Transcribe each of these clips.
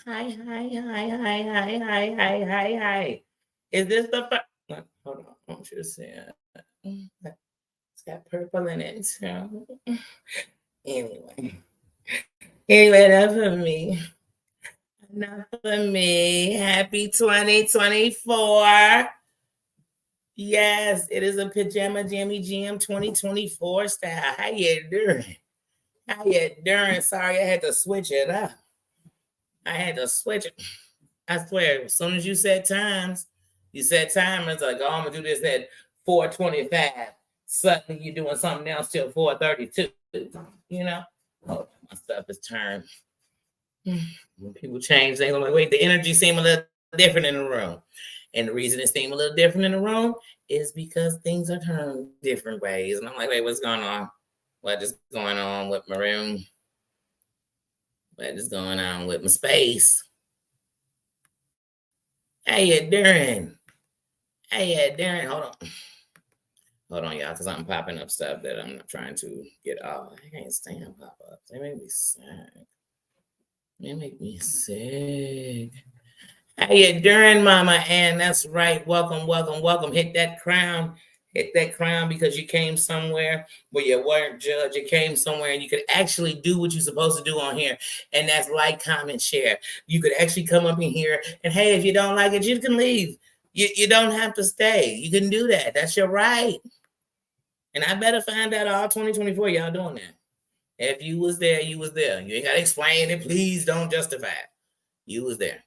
Hi, hi, hi, hi, hi, hi, hi, hi, hi. Is this the first? Hold on, I want you to see it. It's got purple in it. So. Anyway, that's for me. Enough for me. Happy 2024. Yes, it is a pajama jammy jam 2024 style. How you doing? How you doing? Sorry, I had to switch it up. I had to switch it. I swear, as soon as you set timers like, oh, I'm gonna do this at 4:25. Suddenly you're doing something else till 4:32. You know? Oh, my stuff is turned. When people change, they're like, wait, the energy seems a little different in the room. And the reason it seems a little different in the room is because things are turned different ways. And I'm like, wait, what's going on? What is going on with my room? What is going on with my space? How you doing? How you doing? Hold on, y'all, because I'm popping up stuff that I'm not trying to get off. I can't stand pop-ups. They make me sick. They make me sick. How you doing, Mama Ann? That's right. Welcome, welcome, welcome. Hit that crown. Hit that crown because you came somewhere where you weren't judged. You came somewhere and you could actually do what you're supposed to do on here. And that's like, comment, share. You could actually come up in here and, hey, if you don't like it, you can leave. You don't have to stay. You can do that. That's your right. And I better find out all 2024 y'all doing that. If you was there, you was there. You ain't got to explain it. Please don't justify it. You was there.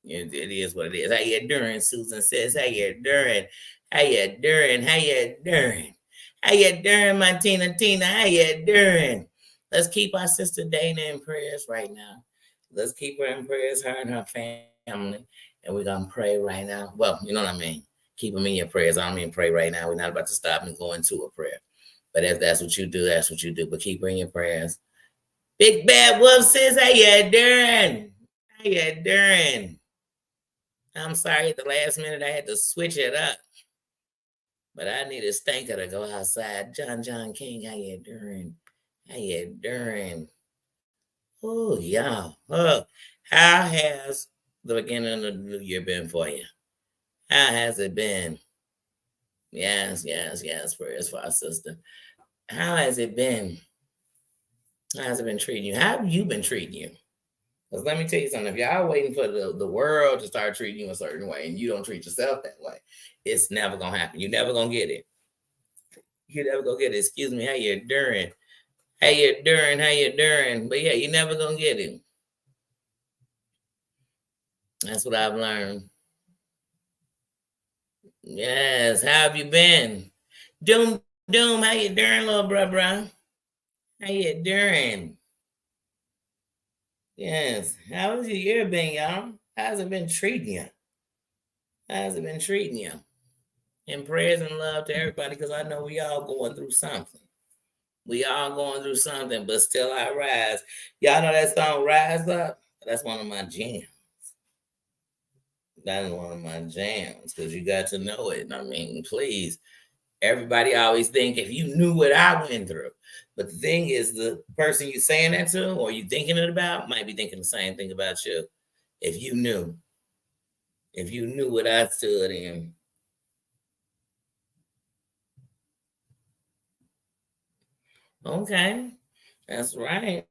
It is what it is. How you doing? Susan says, how you doing? How you doing? How you doing? How you doing, my Tina? How you doing? Let's keep our sister Dana in prayers right now. Let's keep her in prayers, her and her family. And we're going to pray right now. Well, you know what I mean. Keep them in your prayers. I don't mean pray right now. We're not about to stop and go into a prayer. But if that's what you do, that's what you do. But keep her in your prayers. Big Bad Wolf says, how you doing? How you doing? I'm sorry, at the last minute I had to switch it up. But I need a stinker to go outside. John King, how you doing? How you doing? Oh, yeah. Oh, how has the beginning of the new year been for you? How has it been? Yes, prayers for our sister. How has it been? How has it been treating you? How have you been treating you? Because let me tell you something, if y'all waiting for the world to start treating you a certain way and you don't treat yourself that way, it's never going to happen. You're never going to get it. You never gonna get it. Excuse me, how you doing? How you doing? How you doing? But yeah, you never gonna get it. That's what I've learned. Yes, how have you been? Doom, how you doing, little bro? How you doing? Yes, how has your year been, y'all? How's it been treating you? How's it been treating you? And prayers and love to everybody, because I know we all going through something. We all going through something, but still I rise. Y'all know that song, Rise Up? That's one of my jams. That is one of my jams because you got to know it. I mean, please, everybody always think if you knew what I went through. But the thing is, the person you saying that to or you thinking it about might be thinking the same thing about you. If you knew what I stood in. Okay, that's right.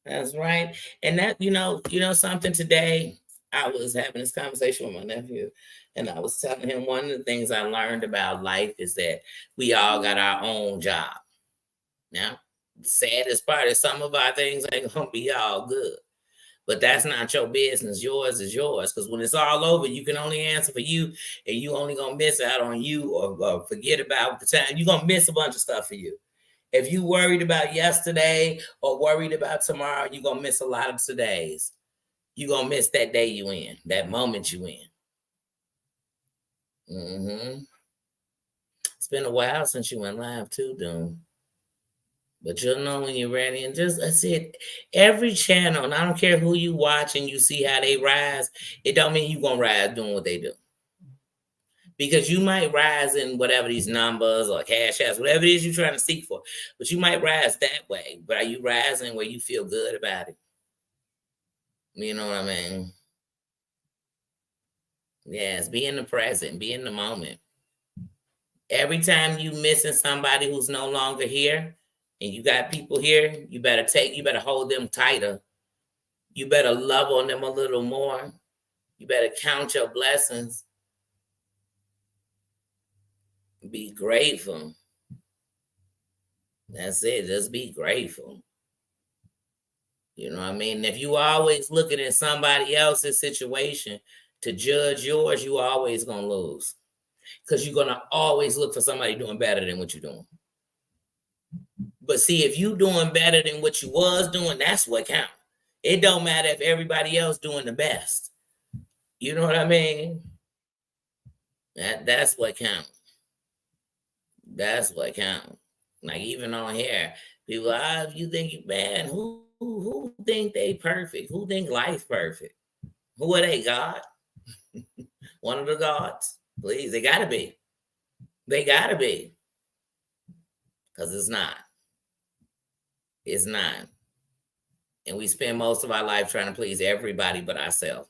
That's right. And that, something today, I was having this conversation with my nephew, and I was telling him one of the things I learned about life is that we all got our own job. Now, the saddest part is some of our things ain't gonna be all good. But that's not your business. Yours is yours. Because when it's all over, you can only answer for you, and you only gonna miss out on you or forget about the time. You're gonna miss a bunch of stuff for you. If you worried about yesterday or worried about tomorrow, you're gonna miss a lot of todays. You're gonna miss that day you in, that moment you in. It's been a while since you went live too, Doom. But you'll know when you're ready. And just, I said, every channel, and I don't care who you watch and you see how they rise, it don't mean you gonna rise doing what they do. Because you might rise in whatever these numbers or cash apps, whatever it is you're trying to seek for. But you might rise that way. But are you rising where you feel good about it? You know what I mean? Yes, be in the present, be in the moment. Every time you missing somebody who's no longer here, and you got people here, you better hold them tighter. You better love on them a little more. You better count your blessings. Be grateful. That's it. Just be grateful. You know what I mean? If you always looking at somebody else's situation to judge yours, you always gonna lose. Because you're gonna always look for somebody doing better than what you're doing. But see, if you doing better than what you was doing, that's what counts. It don't matter if everybody else doing the best. You know what I mean? That's what counts. That's what counts. Like even on here, people, if you think you bad, who think they perfect? Who think life perfect? Who are they, God? One of the gods? Please, they gotta be. They gotta be. Because it's not. It's not. And we spend most of our life trying to please everybody but ourselves.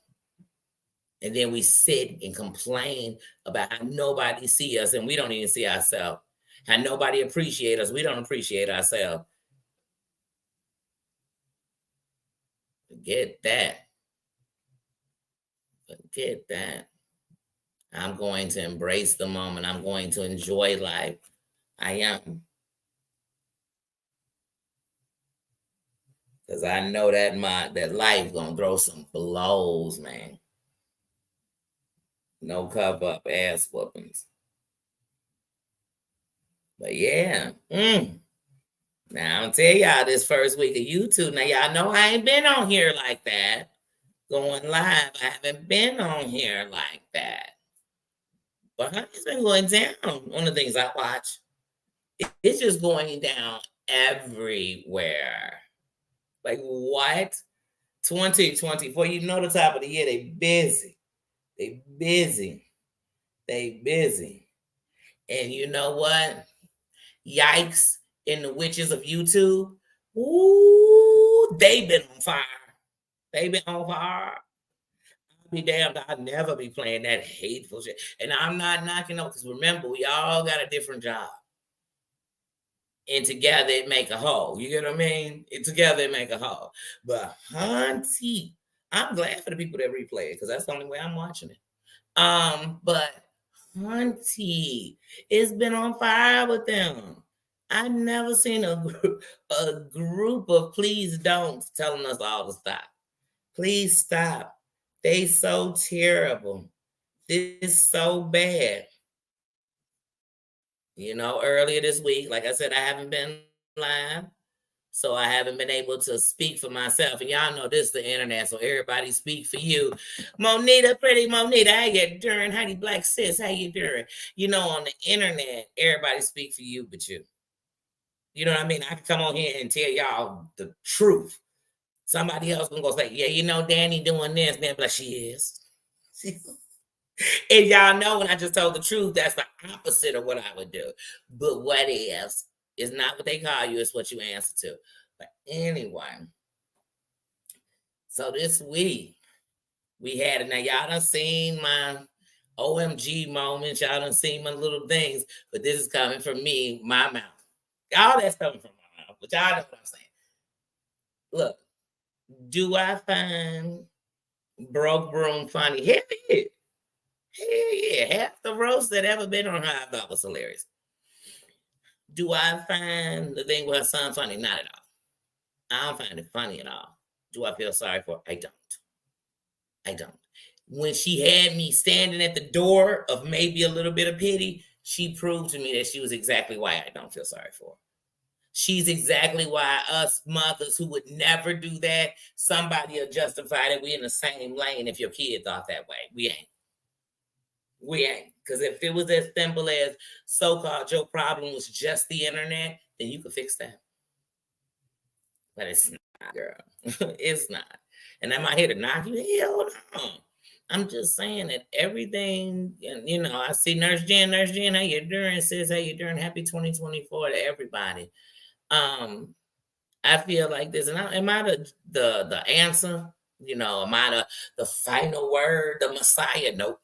And then we sit and complain about how nobody see us and we don't even see ourselves. How nobody appreciate us. We don't appreciate ourselves. Forget that. Forget that. I'm going to embrace the moment. I'm going to enjoy life. I am. Because I know that life gonna throw some blows, man. No cover up ass whoopings. But yeah. Now I'll tell y'all this first week of YouTube. Now y'all know I ain't been on here like that. Going live. I haven't been on here like that. But it's been going down on the things I watch. It's just going down everywhere. Like what? 2024. You know the top of the year, they busy. They busy. They busy. And you know what? Yikes in the witches of YouTube. Ooh, they been on fire. They been on fire. I'll be damned. I'll never be playing that hateful shit. And I'm not knocking on, because remember, we all got a different job. And together it make a whole. You get what I mean? Together it make a whole. But Hunty, I'm glad for the people that replay it, because that's the only way I'm watching it. But Hunty, it's been on fire with them. I've never seen a group of please don't telling us all to stop. Please stop. They so terrible. This is so bad. You know, earlier this week, like I said, I haven't been live. So I haven't been able to speak for myself. And y'all know this is the internet, so everybody speak for you. Monita, pretty Monita, how you doing? Honey Black Sis, how you doing? You know, on the internet, everybody speak for you but you. You know what I mean? I can come on here and tell y'all the truth. Somebody else gonna go say, yeah, you know, Danny doing this. Then but she is. And y'all know when I just told the truth, that's the opposite of what I would do. But what ifs is not what they call you, it's what you answer to. But anyway, so this week we had it. Now y'all done seen my OMG moments, y'all done seen my little things, but this is coming from me, my mouth. All that's coming from my mouth, but y'all know what I'm saying. Look, do I find broke broom funny? Hell yeah. Hell yeah. Half the roast that ever been on her I thought was hilarious. Do I find the thing with her son funny? Not at all. I don't find it funny at all. Do I feel sorry for her? I don't. I don't. When she had me standing at the door of maybe a little bit of pity, she proved to me that she was exactly why I don't feel sorry for her. She's exactly why us mothers who would never do that, somebody will justify that we in the same lane if your kid thought that way. We ain't. We ain't. Because if it was as simple as so-called your problem was just the internet, then you could fix that. But it's not, girl. It's not. And am I here to knock you? Hell no. I'm just saying that everything, and you know, I see Nurse Jen, how you doing? Sis, how you doing? Happy 2024 to everybody. I feel like this, and am I the answer? am I the final word, the Messiah? Nope.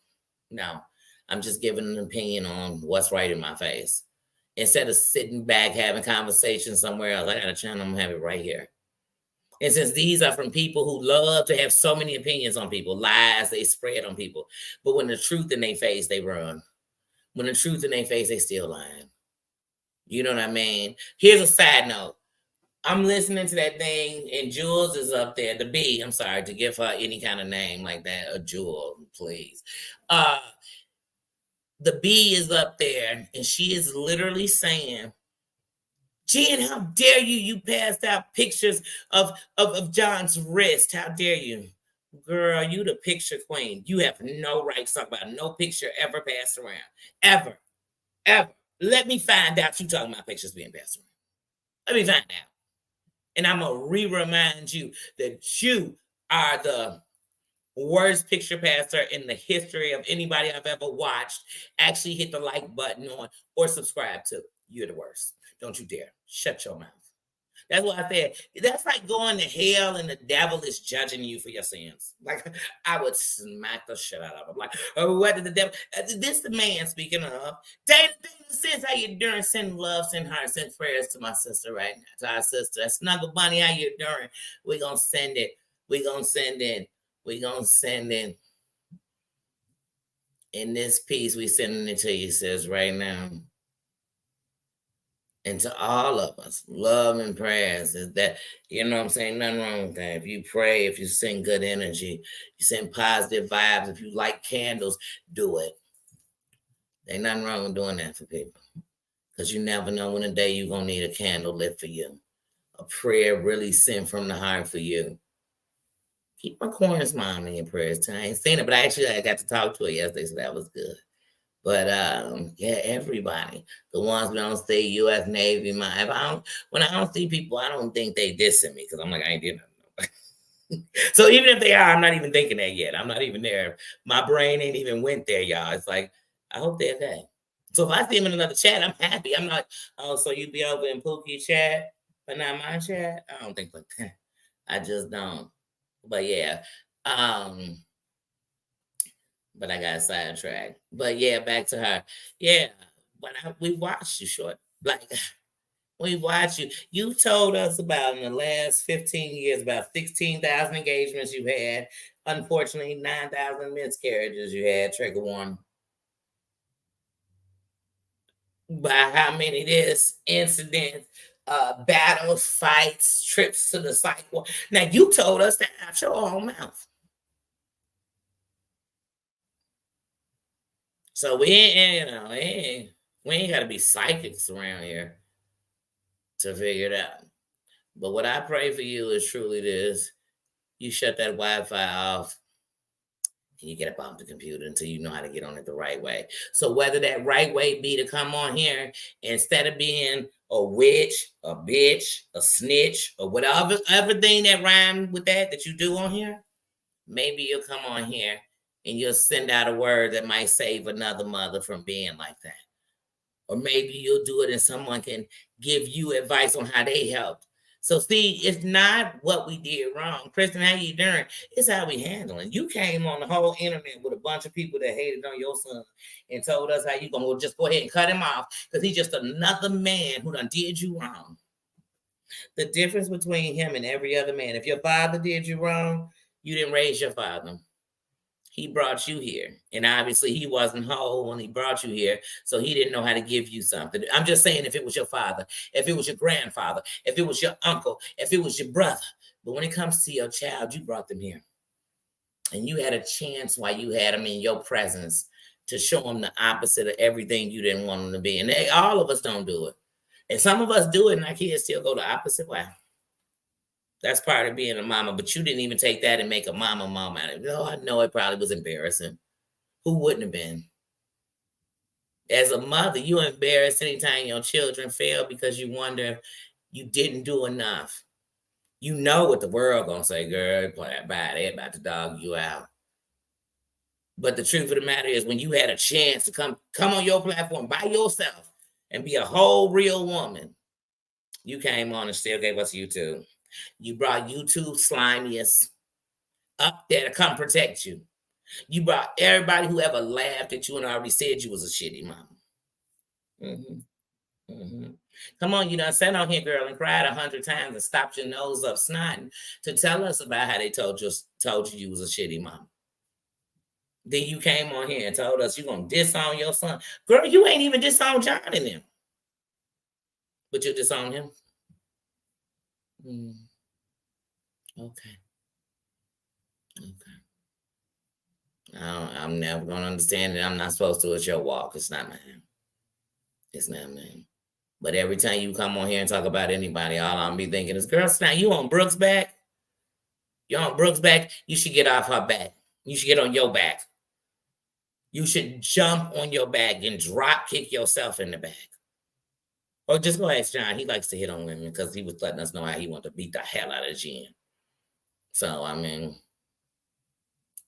No. I'm just giving an opinion on what's right in my face. Instead of sitting back having conversations somewhere else, I got a channel, I'm gonna have it right here. And since these are from people who love to have so many opinions on people, lies they spread on people, but when the truth in their face, they run. When the truth in their face, they still lying. You know what I mean? Here's a side note. I'm listening to that thing, and Jules is up there. The B, I'm sorry to give her any kind of name like that. A Jewel, please. The B is up there, and she is literally saying, Jen, how dare you? You passed out pictures of John's wrist. How dare you? Girl, you the picture queen. You have no right to talk about no picture ever passed around. Ever. Ever. Let me find out you talking about pictures being passed around. Let me find out. And I'm going to re-remind you that you are the worst picture passer in the history of anybody I've ever watched. Actually hit the like button on or subscribe to. You're the worst. Don't you dare. Shut your mouth. That's what I said. That's like going to hell and the devil is judging you for your sins. Like, I would smack the shit out of him. Like, oh, what did the devil? This the man speaking of. David says, how you doing? Send love, send heart, send prayers to my sister right now. To our sister. Snuggle Bunny, how you doing? We're going to send it. We're going to send it. We're going to send it. In this piece, we sending it to you, sis, right now. And to all of us, love and prayers is that, what I'm saying? Nothing wrong with that. If you pray, if you send good energy, you send positive vibes, if you like candles, do it. Ain't nothing wrong with doing that for people. Because you never know when a day you're going to need a candle lit for you. A prayer really sent from the heart for you. Keep my corners mom in your prayers too. I ain't seen it, but I got to talk to her yesterday, so that was good. But yeah, everybody, the ones that don't see U.S. Navy, when I don't see people, I don't think they dissing me because I'm like, I ain't doing nothing. So even if they are, I'm not even thinking that yet. I'm not even there. My brain ain't even went there, y'all. It's like, I hope they're okay. So if I see them in another chat, I'm happy. I'm not, oh, so you be over in Pookie chat, but not my chat? I don't think like that. I just don't. But yeah. But I got sidetracked. But yeah, back to her. Yeah, but we watched you short. Like, we watched you. You told us about in the last 15 years, about 16,000 engagements you had. Unfortunately, 9,000 miscarriages you had, trigger warning. By how many this incidents, battles, fights, trips to the psych ward. Now, you told us that out your own mouth. So we ain't got to be psychics around here to figure it out. But what I pray for you is truly this: you shut that Wi-Fi off and you get up off the computer until you know how to get on it the right way. So whether that right way be to come on here instead of being a witch, a bitch, a snitch, or whatever everything that rhymes with that you do on here, maybe you'll come on here and you'll send out a word that might save another mother from being like that. Or maybe you'll do it and someone can give you advice on how they helped. So see, it's not what we did wrong. Kristen, how you doing? It's how we handling. You came on the whole internet with a bunch of people that hated on your son and told us how you gonna just go ahead and cut him off because he's just another man who done did you wrong. The difference between him and every other man, if your father did you wrong, you didn't raise your father. He brought you here. And obviously he wasn't whole when he brought you here. So he didn't know how to give you something. I'm just saying, if it was your father, if it was your grandfather, if it was your uncle, if it was your brother. But when it comes to your child, you brought them here. And you had a chance while you had them in your presence to show them the opposite of everything you didn't want them to be. And all of us don't do it. And some of us do it and our kids still go the opposite way. That's part of being a mama, but you didn't even take that and make a mom out of it. Oh, I know it probably was embarrassing. Who wouldn't have been? As a mother, you're embarrassed anytime your children fail because you wonder if you didn't do enough. You know what the world gonna say, girl, they about to dog you out. But the truth of the matter is, when you had a chance to come on your platform by yourself and be a whole real woman, you came on and still gave us YouTube. You brought YouTube slimiest, up there to come protect you. You brought everybody who ever laughed at you and already said you was a shitty mama. Hmm. Hmm. Come on, you done sat on here, girl, and cried 100 times and stopped your nose up snotting to tell us about how they told you you was a shitty mama. Then you came on here and told us you gonna disown your son. Girl, you ain't even disown John in them, but you disown him. Mm, okay, okay. I'm never gonna understand it. I'm not supposed to. It's your walk. It's not mine. It's not mine. But every time you come on here and talk about anybody, all I'm be thinking is, girl, now you on Brooks' back? You on Brooks' back? You should get off her back. You should get on your back. You should jump on your back and drop kick yourself in the back. Or just go ask John. He likes to hit on women because he was letting us know how he wanted to beat the hell out of Jen. So, I mean,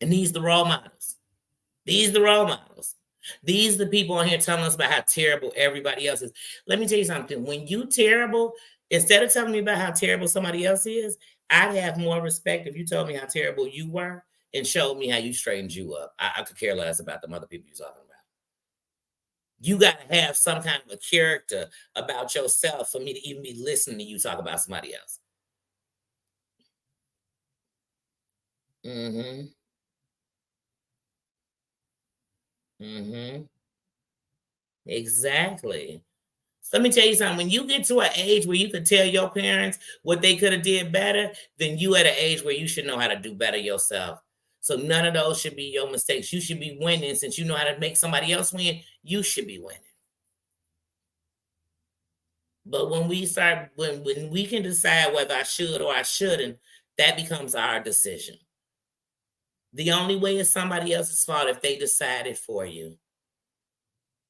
and these the role models. These the role models. These the people on here telling us about how terrible everybody else is. Let me tell you something. When you terrible, instead of telling me about how terrible somebody else is, I'd have more respect if you told me how terrible you were and showed me how you straightened you up. I could care less about them other people you're talking about. You got to have some kind of a character about yourself for me to even be listening to you talk about somebody else. Mm-hmm. Mm-hmm. Exactly. So let me tell you something. When you get to an age where you can tell your parents what they could have did better, then you at an age where you should know how to do better yourself. So none of those should be your mistakes. You should be winning since you know how to make somebody else win. You should be winning. But when we start, when we can decide whether I should or I shouldn't, that becomes our decision. The only way is somebody else's fault if they decide it for you.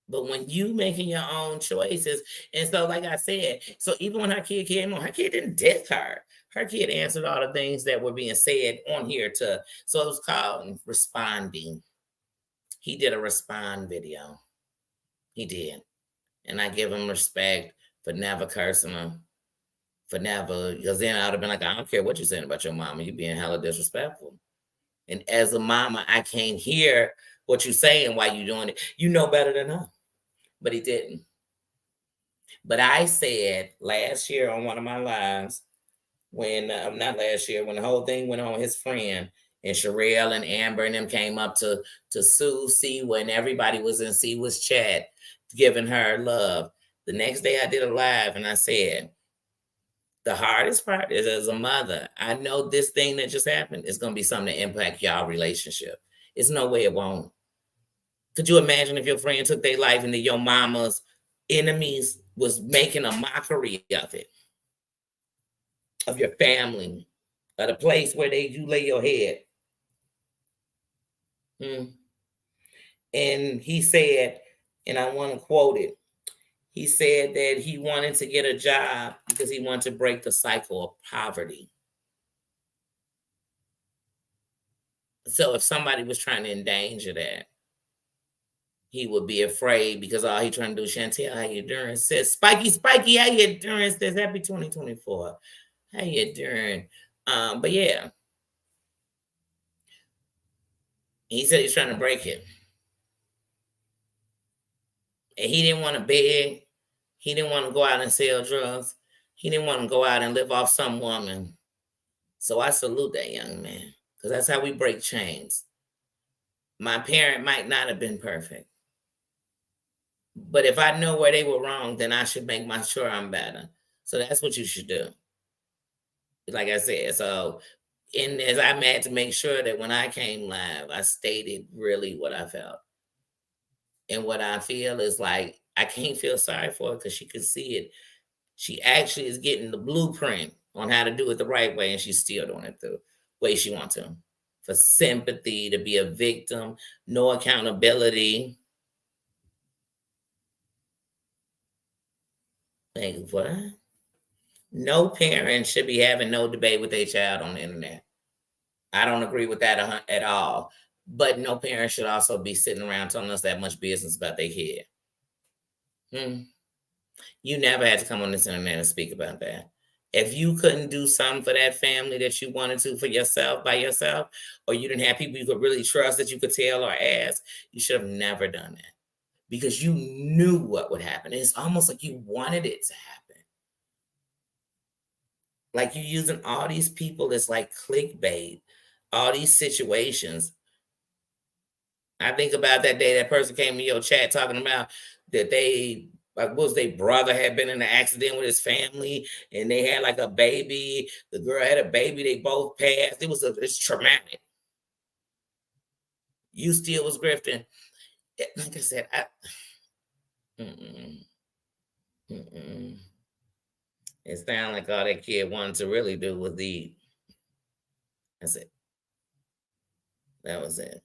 But when you making your own choices, and so like I said, so even when her kid came on, her kid didn't diss her. Her kid answered all the things that were being said on here to, so it was called responding. He did a respond video. He did. And I give him respect for never cursing her, for never, because then I would have been like, I don't care what you're saying about your mama, you being hella disrespectful. And as a mama, I can't hear what you're saying while you're doing it. You know better than her. But he didn't. But I said last year on one of my lives, when not last year, when the whole thing went on, his friend and Sherelle and Amber and them came up to sue Siwa, and everybody was in Siwa's chat giving her love. The next day I did a live and I said, the hardest part is as a mother, I know this thing that just happened is going to be something to impact y'all relationship. It's no way it won't. Could you imagine if your friend took their life and then your mama's enemies was making a mockery of it, of your family, of the place where you lay your head? Hmm. And he said, and I want to quote it. He said that he wanted to get a job because he wanted to break the cycle of poverty. So if somebody was trying to endanger that, he would be afraid because all he trying to do is Chantel, how you doing? Says Spiky, how you doing? Says happy 2024. How you doing? But yeah, he said he's trying to break it. And he didn't want to beg. He didn't want to go out and sell drugs. He didn't want to go out and live off some woman. So I salute that young man because that's how we break chains. My parent might not have been perfect, but if I know where they were wrong, then I should make sure I'm better. So that's what you should do. Like I said, so and as I had to make sure that when I came live, I stated really what I felt. And what I feel is like I can't feel sorry for her because she could see it. She actually is getting the blueprint on how to do it the right way, and she's still doing it the way she wants to. For sympathy, to be a victim, no accountability. Like, what? No parent should be having no debate with their child on the internet. I don't agree with that at all. But no parent should also be sitting around telling us that much business about their kid. Hmm. You never had to come on this internet and speak about that. If you couldn't do something for that family that you wanted to for yourself by yourself, or you didn't have people you could really trust that you could tell or ask, you should have never done that because you knew what would happen. It's almost like you wanted it to happen. Like you're using all these people as like clickbait, all these situations. I think about that day that person came in your chat talking about that they like what was their brother had been in an accident with his family and they had like a baby. The girl had a baby, they both passed. It's traumatic. You still was grifting. Like I said, mm-mm, mm-mm. It sounded like all that kid wanted to really do was eat. That's it. That was it.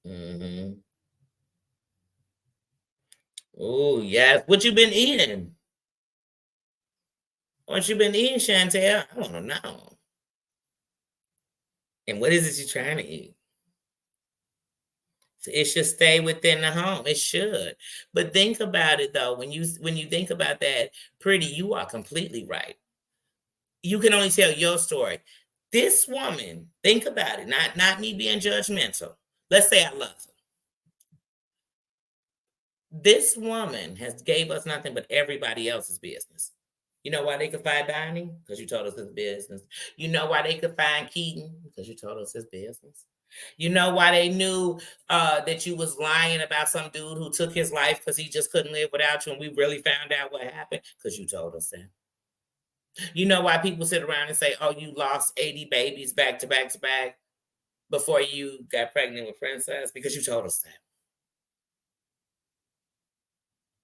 Hmm. Oh, yes. What you been eating? What you been eating, Chantel? I want to know. And what is it you're trying to eat? It should stay within the home. It should. But think about it though. When you think about that, pretty, you are completely right. You can only tell your story. This woman, think about it, not me being judgmental. Let's say I love her. This woman has gave us nothing but everybody else's business. You know why they could find Donnie? Because you told us his business. You know why they could find Keaton? Because you told us his business. You know why they knew that you was lying about some dude who took his life because he just couldn't live without you, and we really found out what happened? Because you told us that. You know why people sit around and say, "Oh, you lost 80 babies back to back to back before you got pregnant with Princess?" Because you told us that.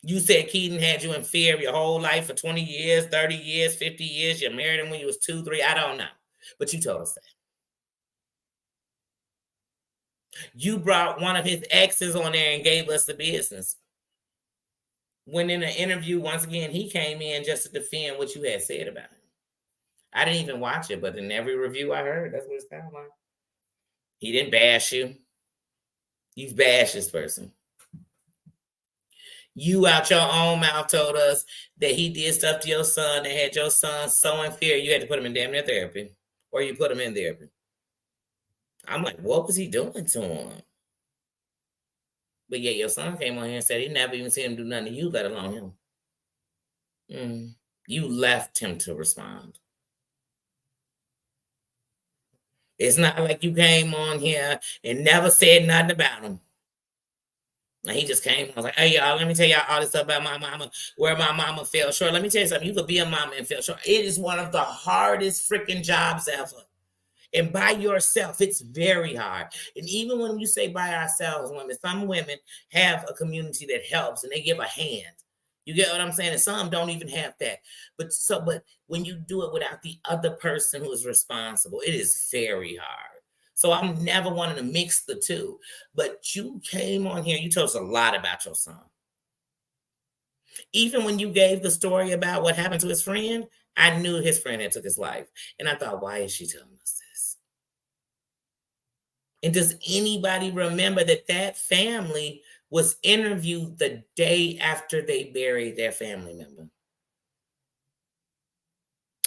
You said Keaton had you in fear your whole life for 20 years, 30 years, 50 years. You married him when you was 2, 3. I don't know. But you told us that. You brought one of his exes on there and gave us the business. When in an interview, once again, he came in just to defend what you had said about him. I didn't even watch it, but in every review I heard, that's what it sounded like. He didn't bash you. You've bashed this person. You out your own mouth told us that he did stuff to your son that had your son so in fear you had to put him in damn near therapy. Or you put him in therapy. I'm like, what was he doing to him? But yeah, your son came on here and said he never even seen him do nothing to you, let alone him. You left him to respond. It's not like you came on here and never said nothing about him. And he just came. I was like, hey, y'all, let me tell y'all all this stuff about my mama, where my mama fell short. Let me tell you something. You could be a mama and fell short. It is one of the hardest freaking jobs ever. And by yourself, it's very hard. And even when you say by ourselves, women, some women have a community that helps and they give a hand. You get what I'm saying? And some don't even have that. But when you do it without the other person who is responsible, it is very hard. So I'm never wanting to mix the two. But you came on here, you told us a lot about your son. Even when you gave the story about what happened to his friend, I knew his friend had took his life. And I thought, why is she telling us this? And does anybody remember that family was interviewed the day after they buried their family member?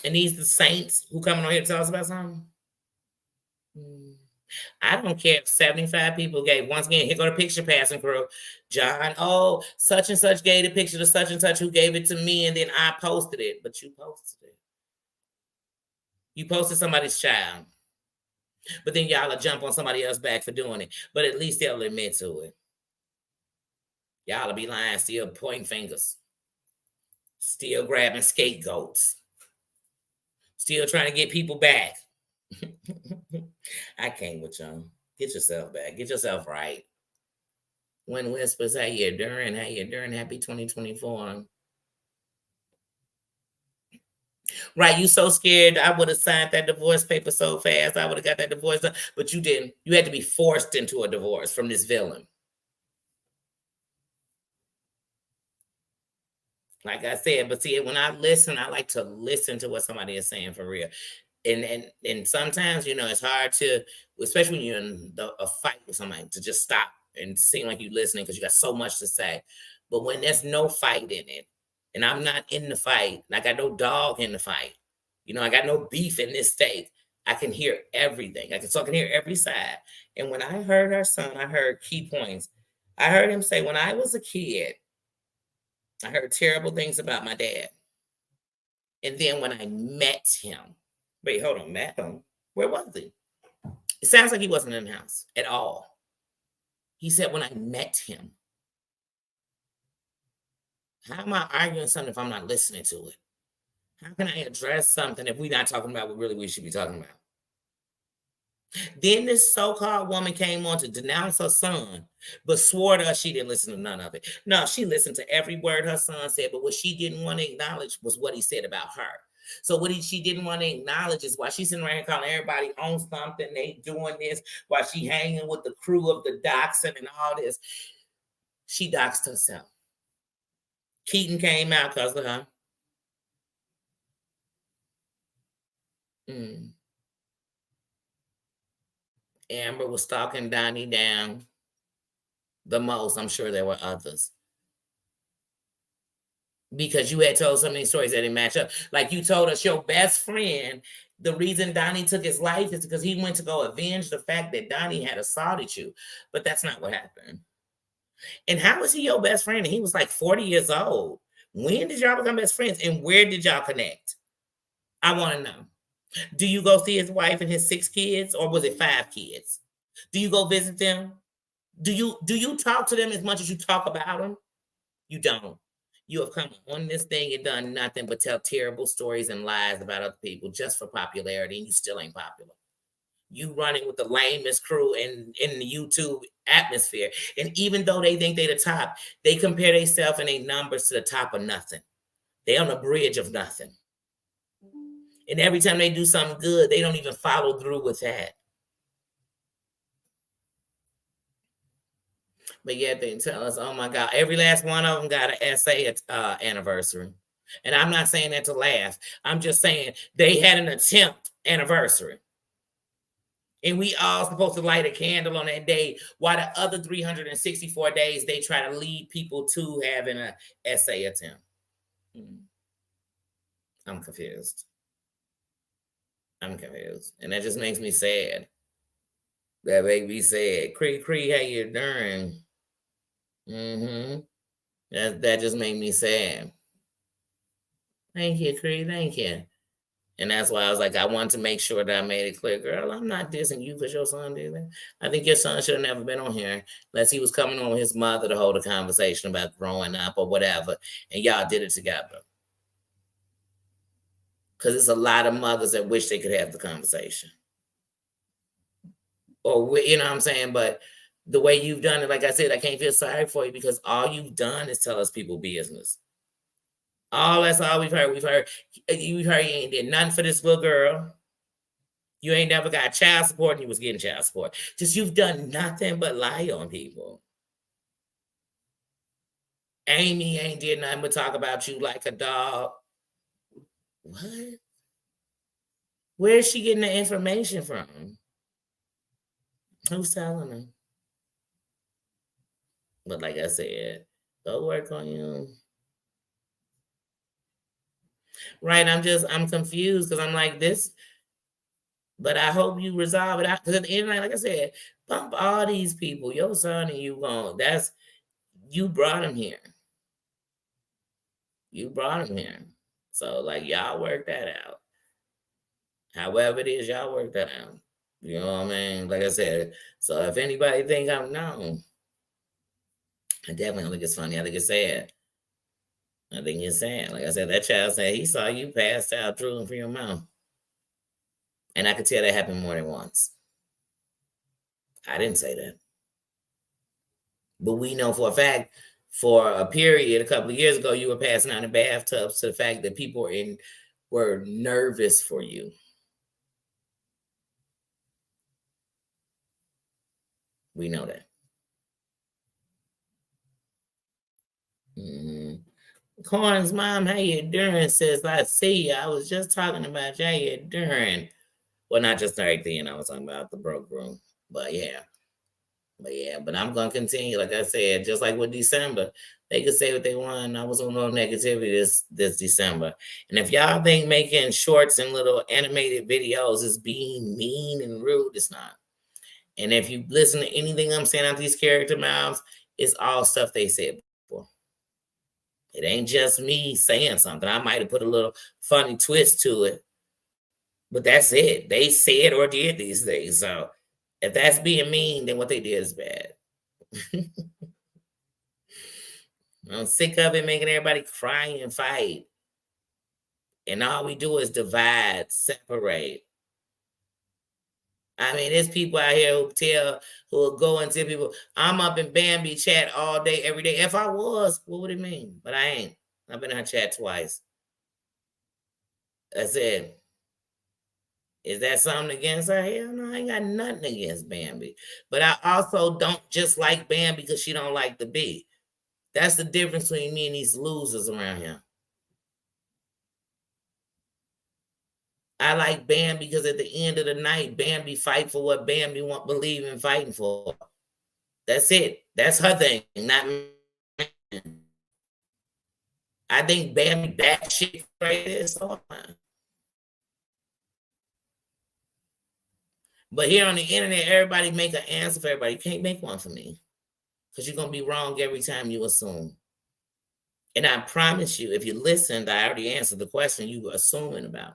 And these the saints who coming on here to tell us about something? I don't care if 75 people gave. Once again, here go the picture passing crew. John, oh, such and such gave the picture to such and such who gave it to me, and then I posted it. But you posted it. You posted somebody's child. But then y'all will jump on somebody else back for doing it. But at least they'll admit to it. Y'all will be lying, still pointing fingers, still grabbing scapegoats, still trying to get people back. I can't with y'all. Get yourself back. Get yourself right. When Whispers, how you doing? How you doing? Happy 2024. Right, you so scared. I would have signed that divorce paper so fast. I would have got that divorce done, but you didn't. You had to be forced into a divorce from this villain. Like I said, but see, when I listen, I like to listen to what somebody is saying for real. And sometimes, it's hard to, especially when you're in a fight with somebody, to just stop and seem like you're listening because you got so much to say. But when there's no fight in it, and I'm not in the fight, and I got no dog in the fight. You know, I got no beef in this state. I can hear everything. I can hear every side. And when I heard her son, I heard key points. I heard him say, when I was a kid, I heard terrible things about my dad. And then when I met him, wait, hold on, met him? Where was he? It sounds like he wasn't in the house at all. He said, when I met him. How am I arguing something if I'm not listening to it? How can I address something if we're not talking about what really we should be talking about? Then this so-called woman came on to denounce her son, but swore to us she didn't listen to none of it. No, she listened to every word her son said, but what she didn't want to acknowledge was what he said about her. So what she didn't want to acknowledge is why she's sitting around calling everybody on something, they doing this, while she hanging with the crew of the doxing and all this. She doxed herself. Keaton came out because of her. Amber was stalking Donnie down the most. I'm sure there were others. Because you had told so many stories that didn't match up. Like you told us your best friend, the reason Donnie took his life is because he went to go avenge the fact that Donnie had assaulted you. But that's not what happened. And how was he your best friend? And he was like 40 years old. When did y'all become best friends? And where did y'all connect? I want to know. Do you go see his wife and his 6 kids, or was it 5 kids? Do you go visit them? Do you talk to them as much as you talk about them? You don't. You have come on this thing and done nothing but tell terrible stories and lies about other people just for popularity, and you still ain't popular. You running with the lamest crew in the YouTube atmosphere. And even though they think they the top, they compare themselves and their numbers to the top of nothing. They on the bridge of nothing. And every time they do something good, they don't even follow through with that. But yet they tell us, oh my God, every last one of them got an essay anniversary. And I'm not saying that to laugh. I'm just saying they had an attempt anniversary. And we all supposed to light a candle on that day, while the other 364 days they try to lead people to having an essay attempt. I'm confused. I'm confused. And that just makes me sad. That makes me sad. Cree, how you doing? That just made me sad. Thank you, Cree. Thank you. And that's why I was like, I wanted to make sure that I made it clear, girl, I'm not dissing you because your son did that. I think your son should have never been on here unless he was coming on with his mother to hold a conversation about growing up or whatever. And y'all did it together. Because it's a lot of mothers that wish they could have the conversation. Or, you know what I'm saying? But the way you've done it, like I said, I can't feel sorry for you because all you've done is tell us people business. That's all we've heard. We've heard you ain't did nothing for this little girl. You ain't never got child support, and you was getting child support. Just you've done nothing but lie on people. Amy ain't did nothing but talk about you like a dog. What? Where's she getting the information from? Who's telling her? But like I said, go work on you. Right, I'm confused because I'm like this, but I hope you resolve it out. Because at the end of the night, like I said, bump all these people, your son and you gone. You brought him here. You brought him here. So like y'all work that out. However it is, y'all work that out. You know what I mean? Like I said, so if anybody think I'm known, I definitely don't think it's funny. I think it's sad. I think it's sad. Like I said, that child said he saw you passed out drooling from your mouth. And I could tell that happened more than once. I didn't say that. But we know for a fact, for a period a couple of years ago, you were passing out in bathtubs to the fact that people were nervous for you. We know that. Corn's mom, how you doing? Says, I see you. I was just talking about you. How you doing? Well, not just right then. I was talking about the broke room. But yeah. But yeah, but I'm gonna continue. Like I said, just like with December, they could say what they want. I was on no negativity this December. And if y'all think making shorts and little animated videos is being mean and rude, it's not. And if you listen to anything I'm saying out these character mouths, it's all stuff they said before. It ain't just me saying something. I might have put a little funny twist to it, but that's it. They said or did these things. So if that's being mean, then what they did is bad. I'm sick of it making everybody cry and fight. And all we do is divide, separate. I mean, there's people out here who will go and tell people, I'm up in Bambi chat all day, every day. If I was, what would it mean? But I ain't. I've been in her chat twice. That's it. Is that something against her? Hell no, I ain't got nothing against Bambi. But I also don't just like Bambi because she don't like the bee. That's the difference between me and these losers around here. I like Bambi because at the end of the night, Bambi fight for what Bambi believe in fighting for. That's it. That's her thing, not me. I think Bambi batshit right there is all fine. But here on the internet, everybody make an answer for everybody. You can't make one for me because you're going to be wrong every time you assume. And I promise you, if you listened, I already answered the question you were assuming about.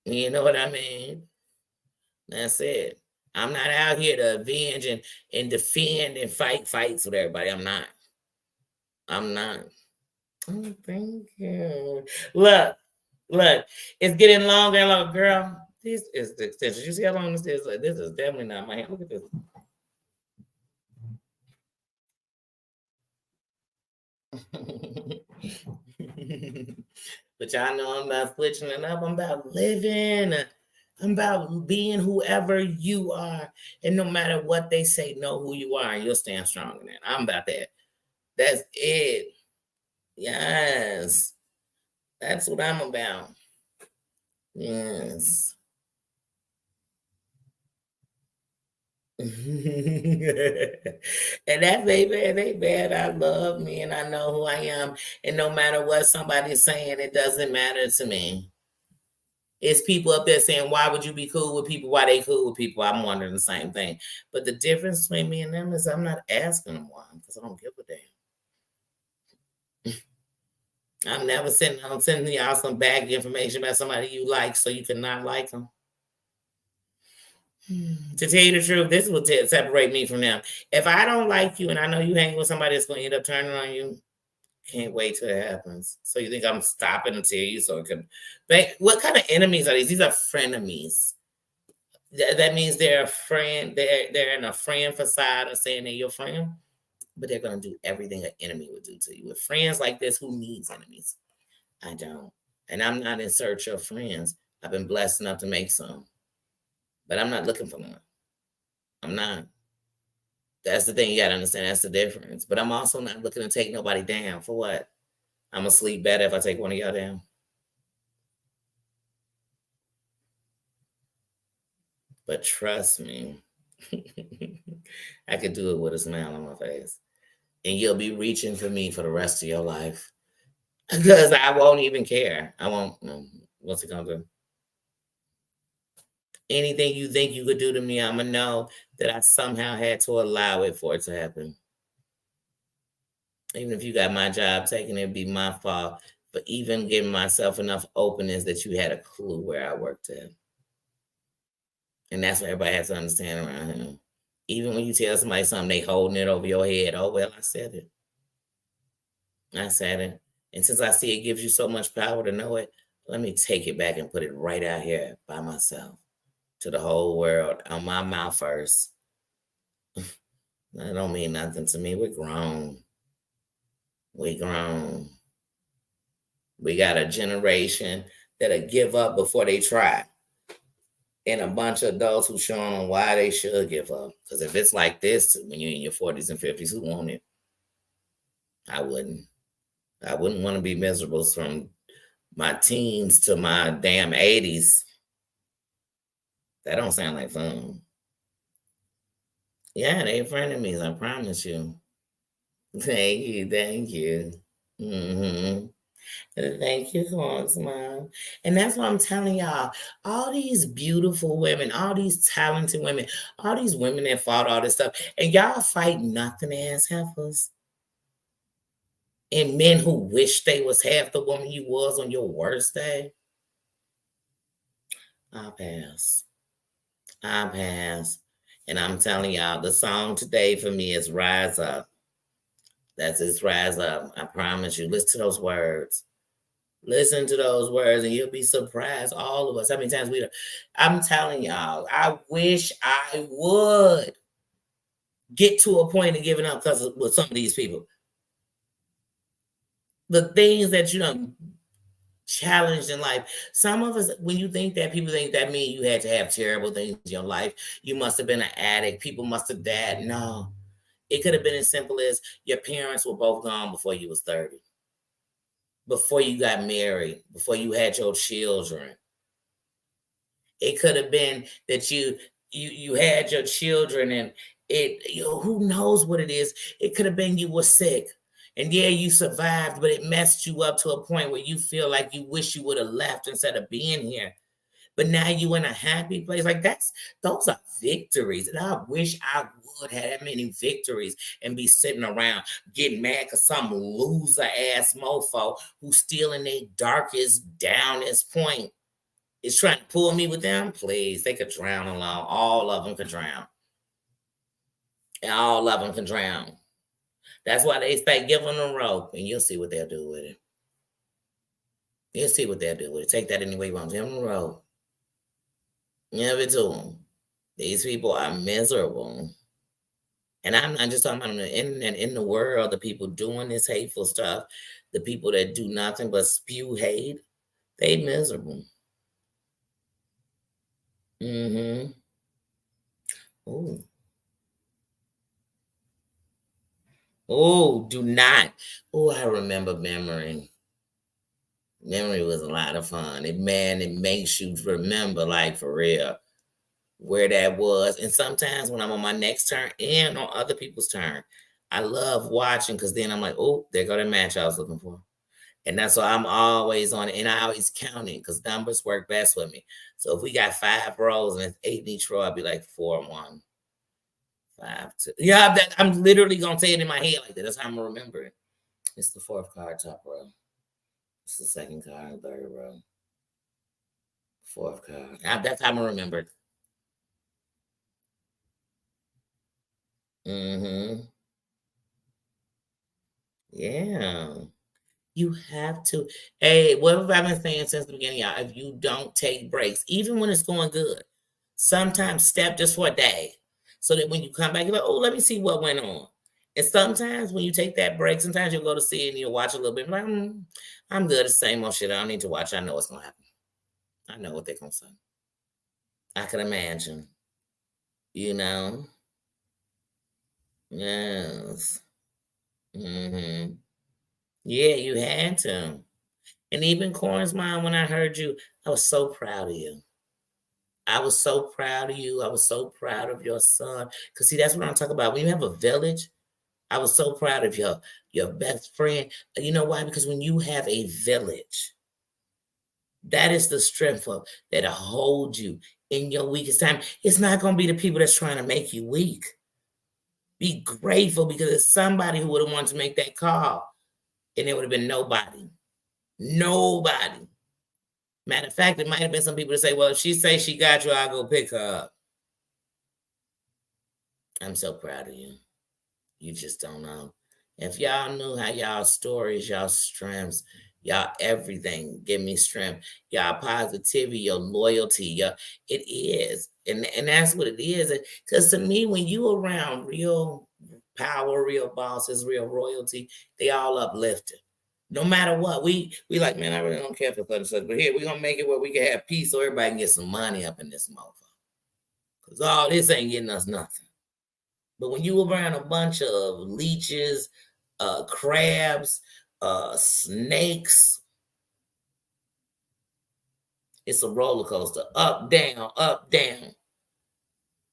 You know what I mean? That's it. I'm not out here to avenge and defend and fight fights with everybody. I'm not. Oh, thank you. Look, it's getting longer and longer, girl. This is the extension. You see how long this is? This is definitely not my hand. Look at this. But y'all know I'm about switching it up. I'm about living. I'm about being whoever you are. And no matter what they say, know who you are and you'll stand strong in that. I'm about that. That's it. Yes. That's what I'm about. Yes. And that baby, bad. I love me and I know who I am. And no matter what somebody's saying, it doesn't matter to me. It's people up there saying, why would you be cool with people? Why they cool with people? I'm wondering the same thing. But the difference between me and them is I'm not asking them why because I don't give a damn. I'm never sending y'all some bag information about somebody you like so you can not like them. To tell you the truth, this will separate me from them. If I don't like you and I know you hang with somebody that's going to end up turning on you, can't wait till it happens. So you think I'm stopping to tell you so it could. But what kind of enemies are these? These are frenemies. That means they're a friend. They're in a friend facade of saying they're your friend, but they're going to do everything an enemy would do to you. With friends like this, who needs enemies? I don't. And I'm not in search of friends. I've been blessed enough to make some. But I'm not looking for one. I'm not. That's the thing you got to understand. That's the difference. But I'm also not looking to take nobody down. For what? I'm going to sleep better if I take one of y'all down. But trust me, I could do it with a smile on my face. And you'll be reaching for me for the rest of your life. Because I won't even care. I won't. What's it going to do? Anything you think you could do to me, I'm going to know that I somehow had to allow it for it to happen. Even if you got my job taken, it'd be my fault. But even giving myself enough openness that you had a clue where I worked at. And that's what everybody has to understand around here. Even when you tell somebody something, they holding it over your head. Oh, well, I said it. I said it. And since I see it gives you so much power to know it, let me take it back and put it right out here by myself to the whole world on my mouth first. That don't mean nothing to me. We're grown. We grown. We got a generation that'll give up before they try. And a bunch of adults who showing them why they should give up. Because if it's like this when you're in your 40s and 50s, who want it? I wouldn't. I wouldn't want to be miserable from my teens to my damn 80s. That don't sound like fun. Yeah, they frenemies, I promise you. Thank you, thank you. Mhm. Thank you, Corns Mom. And that's what I'm telling y'all. All these beautiful women, all these talented women, all these women that fought all this stuff, and y'all fight nothing ass heifers. And men who wish they was half the woman you was on your worst day. I'll pass. I'll pass. And I'm telling y'all, the song today for me is Rise Up. That's It's Rise Up. I promise you. Listen to those words. Listen to those words, and you'll be surprised. All of us. How many times we? I'm telling y'all. I wish I would get to a point of giving up because with some of these people, the things that you know challenged in life. Some of us, when you think that, people think that mean you had to have terrible things in your life. You must have been an addict. People must have died. No, it could have been as simple as your parents were both gone before you was 30, before you got married, before you had your children. It could have been that you had your children and who knows what it is. It could have been you were sick. And yeah, you survived, but it messed you up to a point where you feel like you wish you would have left instead of being here. But now you in a happy place. Like those are victories. And I wish I would have that many victories and be sitting around getting mad because some loser ass mofo who's still in their darkest, downest point is trying to pull me with them. Please, they could drown alone. All of them could drown. And all of them can drown. That's why they say give them a rope and you'll see what they'll do with it. You'll see what they'll do with it. Take that any way you want. Give them a rope. Give it to them. These people are miserable. And I'm not just talking about on the internet, in the world, the people doing this hateful stuff, the people that do nothing but spew hate, they miserable. Mm-hmm. Oh. Oh, do not. Oh, I remember memory. Memory was a lot of fun. It makes you remember, like for real, where that was. And sometimes when I'm on my next turn and on other people's turn, I love watching because then I'm like, oh, there go the match I was looking for. And that's why I'm always on it. And I always count it because numbers work best with me. So if we got 5 rows and it's 8 in each row, I'd be like 4-1, 5-2. Yeah, I'm literally gonna say it in my head like that. That's how I'm gonna remember it. It's the 4th card, top row. It's the 2nd card, 3rd row. 4th card. That's how I'm gonna remember it. Mm-hmm. Yeah. You have to. Hey, what have I been saying since the beginning, y'all? If you don't take breaks, even when it's going good, sometimes step just for a day. So that when you come back, you're like, oh, let me see what went on. And sometimes when you take that break, sometimes you'll go to see it and you'll watch a little bit. Like, I'm good. It's the same old shit. I don't need to watch. I know what's gonna happen. I know what they're gonna say. I can imagine. You know? Yes. Hmm. Yeah, you had to. And even Corn's mom, when I heard you, I was so proud of you. I was so proud of you. I was so proud of your son. Cause see, that's what I'm talking about. When you have a village, I was so proud of your best friend. You know why? Because when you have a village, that is the strength of that'll hold you in your weakest time. It's not gonna be the people that's trying to make you weak. Be grateful because it's somebody who would have wanted to make that call, and there would have been nobody. Nobody. Matter of fact, it might have been some people to say, well, if she say she got you, I'll go pick her up. I'm so proud of you. You just don't know. If y'all knew how y'all stories, y'all strengths, y'all everything give me strength, y'all positivity, your loyalty, it is. And that's what it is. Because to me, when you around real power, real bosses, real royalty, they all uplifted. No matter what, we like, man, I really don't care for such and such, but here we're gonna make it where we can have peace so everybody can get some money up in this motherfucker. Cause all this ain't getting us nothing. But when you around a bunch of leeches, crabs, snakes, it's a roller coaster. Up, down,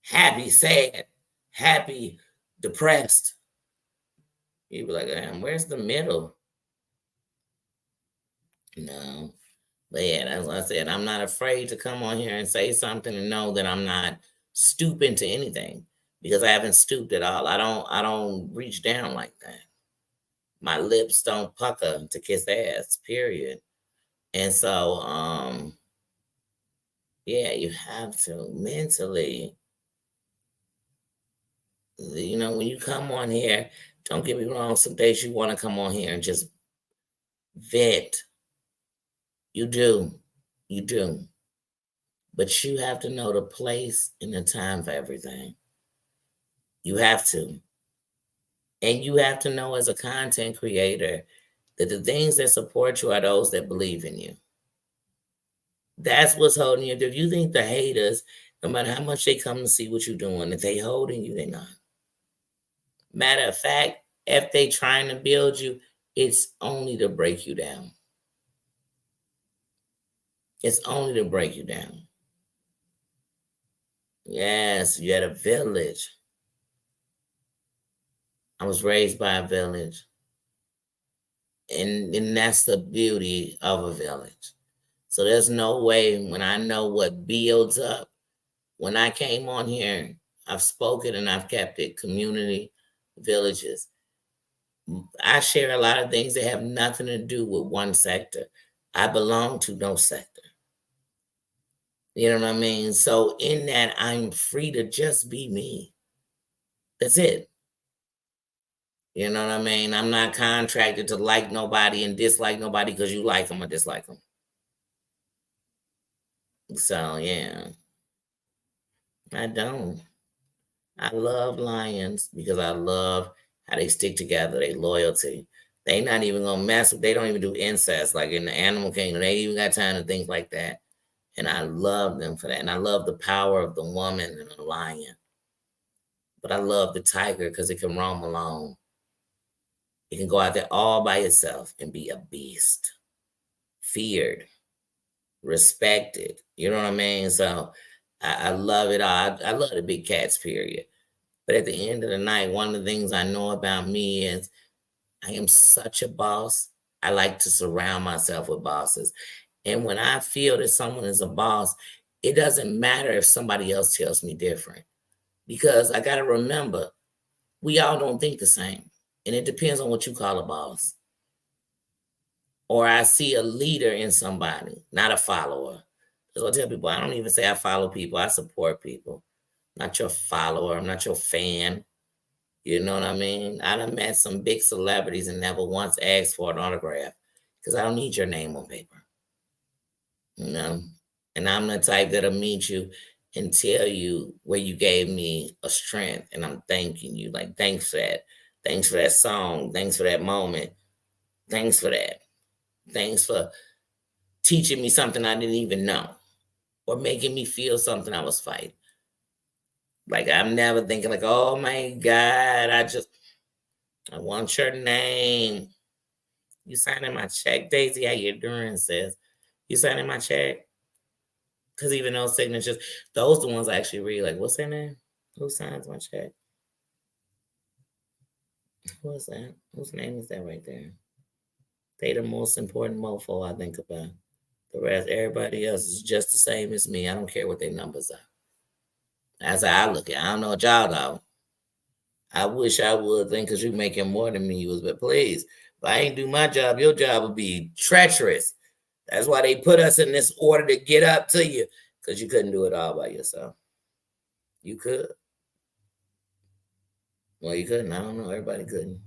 happy, sad, happy, depressed. You'd be like, damn, where's the middle? No. But yeah, that's what I said. I'm not afraid to come on here and say something and know that I'm not stooping to anything because I haven't stooped at all. I don't reach down like that. My lips don't pucker to kiss ass, period. And so, yeah, you have to mentally, when you come on here, don't get me wrong, some days you want to come on here and just vent. You do. You do. But you have to know the place and the time for everything. You have to. And you have to know as a content creator that the things that support you are those that believe in you. That's what's holding you. If you think the haters, no matter how much they come to see what you're doing, if they holding you, they're not. Matter of fact, if they trying to build you, it's only to break you down. It's only to break you down. Yes, you had a village. I was raised by a village. And that's the beauty of a village. So there's no way when I know what builds up. When I came on here, I've spoken and I've kept it community, villages. I share a lot of things that have nothing to do with one sector. I belong to no sector. You know what I mean? So in that, I'm free to just be me. That's it. You know what I mean? I'm not contracted to like nobody and dislike nobody because you like them or dislike them. So yeah, I don't. I love lions because I love how they stick together, they loyalty. They not even gonna mess with, they don't even do incest like in the animal kingdom. They even got time to think like that. And I love them for that. And I love the power of the woman and the lion. But I love the tiger because it can roam alone. It can go out there all by itself and be a beast. Feared, respected. You know what I mean? So I love it all. I love the big cats, period. But at the end of the night, one of the things I know about me is I am such a boss. I like to surround myself with bosses. And when I feel that someone is a boss, it doesn't matter if somebody else tells me different. Because I got to remember, we all don't think the same. And it depends on what you call a boss. Or I see a leader in somebody, not a follower. That's what I tell people. I don't even say I follow people, I support people. Not your follower, I'm not your fan. You know what I mean? I done met some big celebrities and never once asked for an autograph because I don't need your name on paper. You know? And I'm the type that'll meet you and tell you where you gave me a strength and I'm thanking you. Like, thanks for that. Thanks for that song. Thanks for that moment. Thanks for that. Thanks for teaching me something I didn't even know or making me feel something I was fighting. Like, I'm never thinking like, oh my God, I want your name. You signing my check, Daisy? How you doing, sis? You signing my check? Because even those signatures, those the ones I actually read. Like, what's their name? Who signs my check? Who is that? Whose name is that right there? They the most important mofo I think about. The rest, everybody else is just the same as me. I don't care what their numbers are. That's how I look at it. I don't know what y'all know. I wish I would think because you making more than me was, but please, if I ain't do my job, your job would be treacherous. That's why they put us in this order to get up to you, because you couldn't do it all by yourself. You could. Well, you couldn't. I don't know. Everybody couldn't.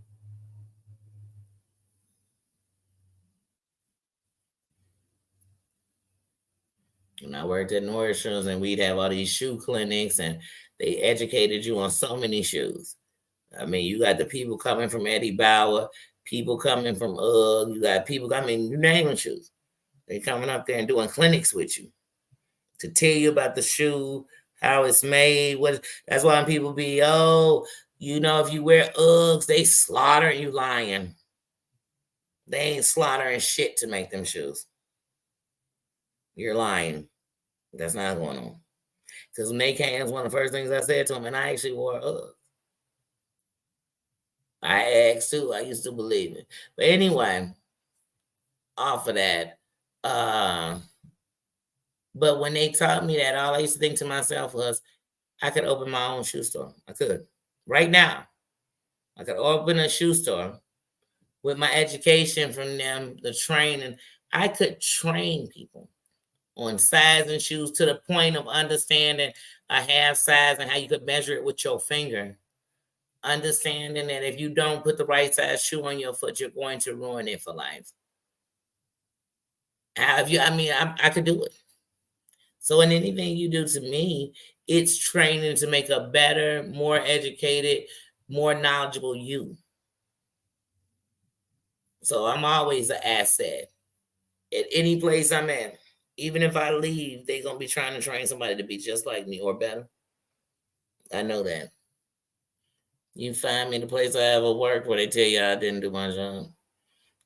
When I worked at Nordstrom's and we'd have all these shoe clinics and they educated you on so many shoes. I mean, you got the people coming from Eddie Bauer, people coming from you got people, I mean, you name them shoes. They coming up there and doing clinics with you to tell you about the shoe, how it's made. That's why people be, if you wear Uggs, they slaughter you lying. They ain't slaughtering shit to make them shoes. You're lying. That's not going on. Because when they came, one of the first things I said to him, and I actually wore Uggs. I asked too. I used to believe it. But anyway, off of that, but when they taught me that, all I used to think to myself was, I could open my own shoe store. I could. Right now, I could open a shoe store with my education from them, the training. I could train people on sizing shoes to the point of understanding a half size and how you could measure it with your finger. Understanding that if you don't put the right size shoe on your foot, you're going to ruin it for life. Have you? I mean, I could do it. So in anything you do to me, it's training to make a better, more educated, more knowledgeable you. So I'm always an asset at any place I'm at. Even if I leave, they're gonna be trying to train somebody to be just like me or better. I know that. You find me the place I ever worked where they tell you I didn't do my job.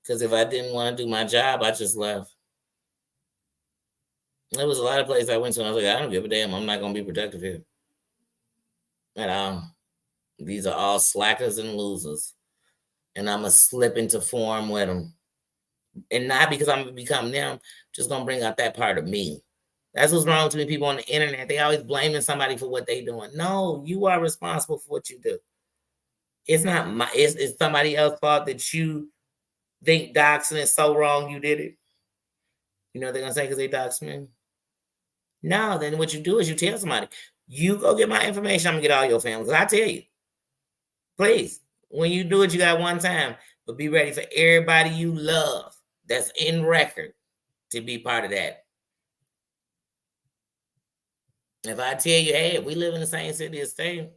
Because if I didn't want to do my job, I just left. There was a lot of places I went to, and I was like, I don't give a damn. I'm not gonna be productive here at all. These are all slackers and losers, and I'm gonna slip into form with them, and not because I'm gonna become them. Just gonna bring out that part of me. That's what's wrong with me. People on the internet, they always blaming somebody for what they doing. No, you are responsible for what you do. It's not my. It's somebody else's fault that you think doxing is so wrong. You did it. You know what they're gonna say because they doxed me. No, then what you do is you tell somebody, you go get my information. I'm gonna get all your family. Because I tell you, please, when you do it, you got one time, but be ready for everybody you love that's in record to be part of that. If I tell you, hey, if we live in the same city or state,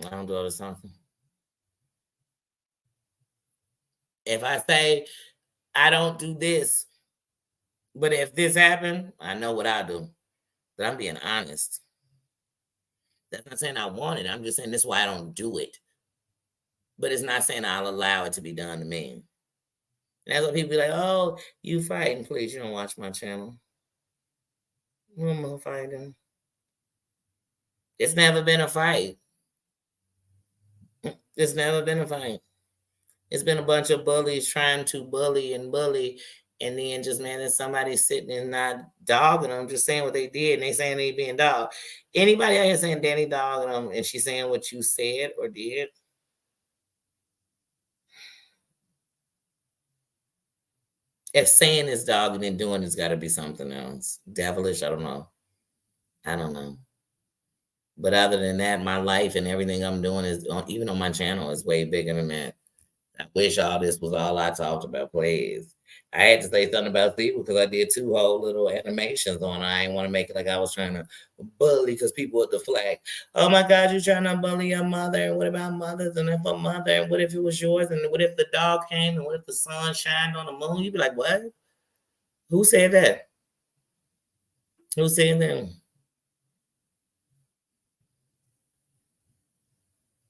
I don't do all this something. If I say I don't do this, but if this happened, I know what I do. But I'm being honest. That's not saying I want it. I'm just saying this is why I don't do it. But it's not saying I'll allow it to be done to me. And that's what people be like, oh, you fighting. Please, you don't watch my channel. No more fighting. It's never been a fight. It's never been a fight. It's been a bunch of bullies trying to bully and bully. And then just, man, there's somebody sitting and not dogging them, just saying what they did. And they saying they being dogged. Anybody out here saying Danny dogging them and she's saying what you said or did? If saying is dogging and doing it's got to be something else. Devilish, I don't know. I don't know. But other than that, my life and everything I'm doing is even on my channel is way bigger than that. I wish all this was all I talked about, please. I had to say something about Steve because I did 2 whole little animations on it. I didn't want to make it like I was trying to bully because people would deflect. Oh my God, you're trying to bully your mother. And what about mothers? And if a mother, and what if it was yours? And what if the dog came? And what if the sun shined on the moon? You'd be like, what? Who said that? Who said that?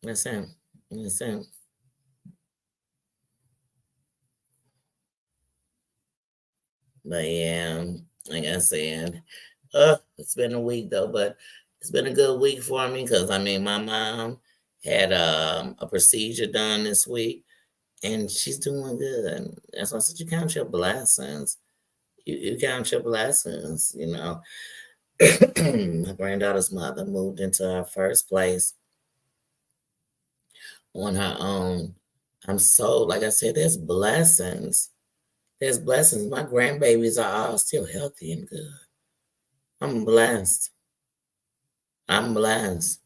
That's him. That's him. But yeah, like I said, it's been a week though, but it's been a good week for me because I mean, my mom had a procedure done this week, and she's doing good. That's why I said you count your blessings. You count your blessings. You know, my granddaughter's mother moved into her first place on her own. I'm so, like I said, there's blessings. There's blessings. My grandbabies are all still healthy and good. I'm blessed. I'm blessed.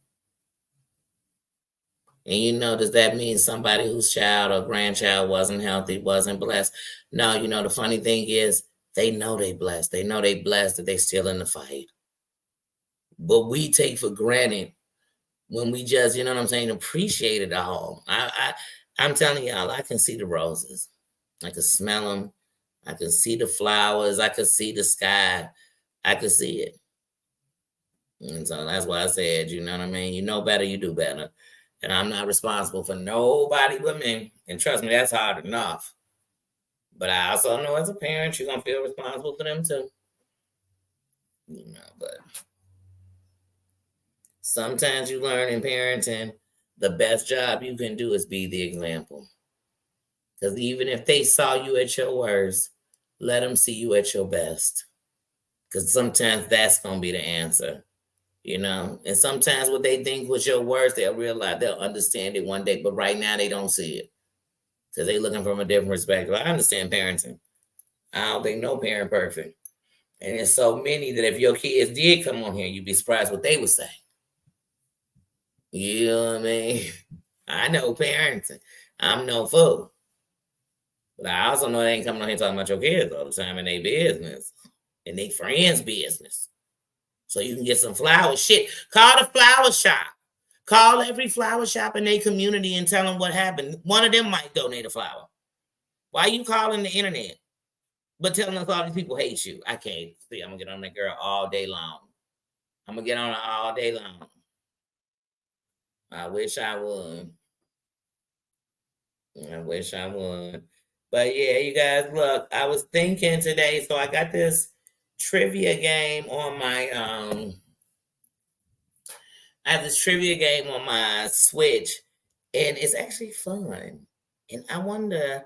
And does that mean somebody whose child or grandchild wasn't healthy, wasn't blessed? No, the funny thing is they know they blessed. They know they blessed that they still in the fight. But we take for granted when we just, you know what I'm saying, appreciate it all. I'm telling y'all, I can see the roses. I can smell them. I can see the flowers. I can see the sky. I can see it. And so that's why I said, you know what I mean? You know better, you do better. And I'm not responsible for nobody but me. And trust me, that's hard enough. But I also know as a parent, you're going to feel responsible for them too. But Sometimes you learn in parenting, the best job you can do is be the example. Because even if they saw you at your worst, let them see you at your best. Because sometimes that's going to be the answer, you know? And sometimes what they think was your worst, they'll realize, they'll understand it one day. But right now, they don't see it because they're looking from a different perspective. I understand parenting. I don't think no parent perfect. And there's so many that if your kids did come on here, you'd be surprised what they would say. You know what I mean? I know parenting. I'm no fool. But I also know they ain't coming on here talking about your kids all the time in their business and their friends' business. So you can get some flowers. Shit, call the flower shop. Call every flower shop in their community and tell them what happened. One of them might donate a flower. Why are you calling the internet? But telling us all these people hate you. I can't. See, I'm going to get on that girl all day long. I'm going to get on her all day long. I wish I would. I wish I would. But yeah, you guys, look, I was thinking today, so I got this trivia game on my I have this trivia game on my Switch, and it's actually fun. And I wonder,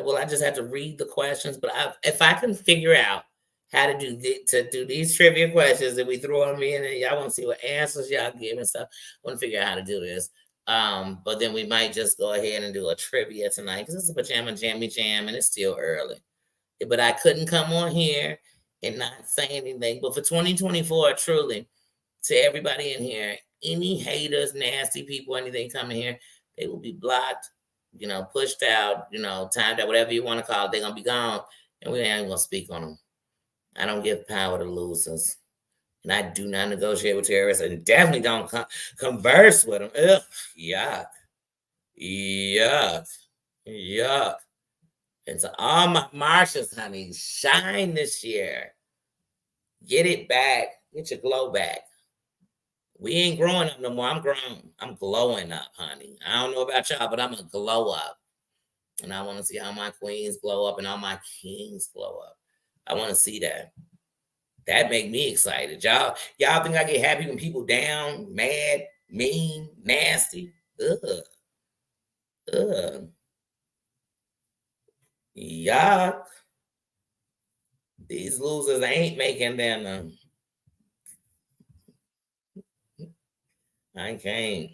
well, I just have to read the questions, but if I can figure out how to do these trivia questions that we throw on me, and then y'all want to see what answers y'all give and stuff. I want to figure out how to do this. But then we might just go ahead and do a trivia tonight because it's a pajama jammy jam and it's still early. But I couldn't come on here and not say anything. But for 2024, truly, to everybody in here, any haters, nasty people, anything coming here, they will be blocked, pushed out, timed out, whatever you want to call it. They're going to be gone, and we ain't going to speak on them. I don't give power to losers. And I do not negotiate with terrorists and definitely don't converse with them. Ugh, yuck. Yuck. Yuck. And to all my Marshalls, honey, shine this year. Get it back. Get your glow back. We ain't growing up no more. I'm grown. I'm glowing up, honey. I don't know about y'all, but I'm going to glow up. And I want to see how my queens glow up and all my kings glow up. I want to see that. That make me excited. Y'all think I get happy when people down, mad, mean, nasty? Ugh. Ugh. Yuck. These losers ain't making them. I can't.